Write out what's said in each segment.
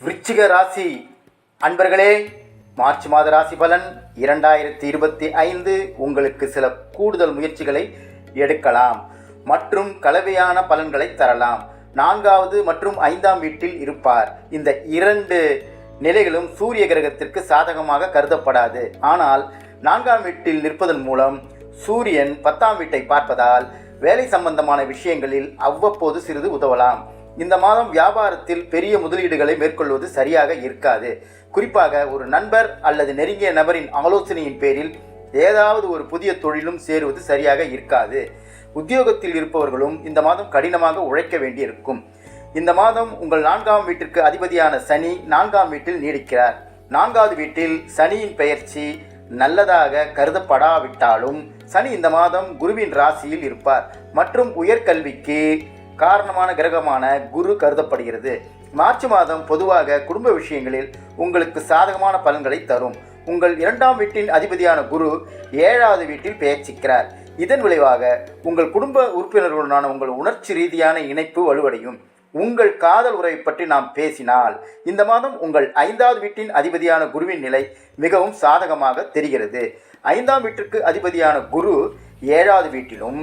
விருச்சிக ராசி அன்பர்களே, மார்ச் மாத ராசி பலன் 2025 உங்களுக்கு சில கூடுதல் முயற்சிகளை எடுக்கலாம் மற்றும் கலவையான பலன்களை தரலாம். 4வது மற்றும் 5ஆம் வீட்டில் இருப்பார். இந்த 2 நிலைகளும் சூரிய கிரகத்திற்கு சாதகமாக கருதப்படாது. ஆனால் 4ஆம் வீட்டில் நிற்பதன் மூலம் சூரியன் 10ஆம் வீட்டை பார்ப்பதால் வேலை சம்பந்தமான விஷயங்களில் அவ்வப்போது சிறிது உதவலாம். இந்த மாதம் வியாபாரத்தில் பெரிய முதலீடுகளை மேற்கொள்வது சரியாக இருக்காது. குறிப்பாக ஒரு நண்பர் அல்லது நெருங்கிய நபரின் ஆலோசனையின் பேரில் ஏதாவது ஒரு புதிய தொழிலும் சேருவது சரியாக இருக்காது. உத்தியோகத்தில் இருப்பவர்களும் இந்த மாதம் கடினமாக உழைக்க வேண்டியிருக்கும். இந்த மாதம் உங்கள் 4ஆம் வீட்டிற்கு அதிபதியான சனி 4ஆம் வீட்டில் நீடிக்கிறார். 4வது வீட்டில் சனியின் பெயர்ச்சி நல்லதாக கருதப்படாவிட்டாலும் சனி இந்த மாதம் குருவின் ராசியில் இருப்பார் மற்றும் உயர்கல்விக்கு காரணமான கிரகமான குரு கருதப்படுகிறது. மார்ச் மாதம் பொதுவாக குடும்ப விஷயங்களில் உங்களுக்கு சாதகமான பலன்களை தரும். உங்கள் 2ஆம் வீட்டின் அதிபதியான குரு 7வது வீட்டில் பெயர்ச்சிக்கிறார். இதன் விளைவாக உங்கள் குடும்ப உறுப்பினர்களுடனான உங்கள் உணர்ச்சி ரீதியான இணைப்பு வலுவடையும். உங்கள் காதல் உறவை பற்றி நாம் பேசினால் இந்த மாதம் உங்கள் 5வது வீட்டின் அதிபதியான குருவின் நிலை மிகவும் சாதகமாக தெரிகிறது. 5ஆம் வீட்டிற்கு அதிபதியான குரு 7வது வீட்டிலும்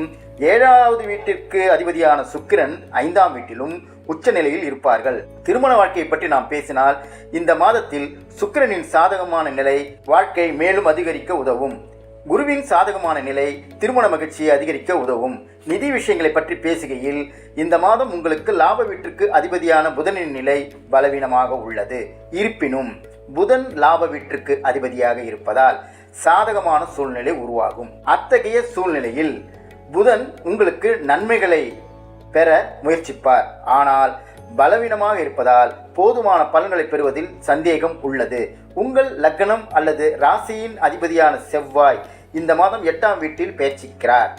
7வது வீட்டிற்கு அதிபதியான சுக்கிரன் 5ஆம் வீட்டிலும் உச்ச நிலையில் இருப்பார்கள். திருமண வாழ்க்கையை பற்றி நாம் பேசினால் இந்த மாதத்தில் சுக்கிரனின் சாதகமான நிலை வாழ்க்கை மேலும் அதிகரிக்க உதவும். குருவின் சாதகமான நிலை திருமண மகிழ்ச்சியை அதிகரிக்க உதவும். நிதி விஷயங்களை பற்றி பேசுகையில் இந்த மாதம் உங்களுக்கு லாப வீட்டிற்கு அதிபதியான புதனின் நிலை பலவீனமாக உள்ளது. இருப்பினும் புதன் லாப வீட்டிற்கு அதிபதியாக இருப்பதால் சாதகமான சூழ்நிலை உருவாகும். அத்தகைய சூழ்நிலையில் புதன் உங்களுக்கு நன்மைகளை பெற முயற்சிப்பார். ஆனால் பலவீனமாக இருப்பதால் போதுமான பலன்களை பெறுவதில் சந்தேகம் உள்ளது. உங்கள் லக்னம் அல்லது ராசியின் அதிபதியான செவ்வாய் இந்த மாதம் 8ஆம் வீட்டில் பெயர்ச்சிக்கிறார்.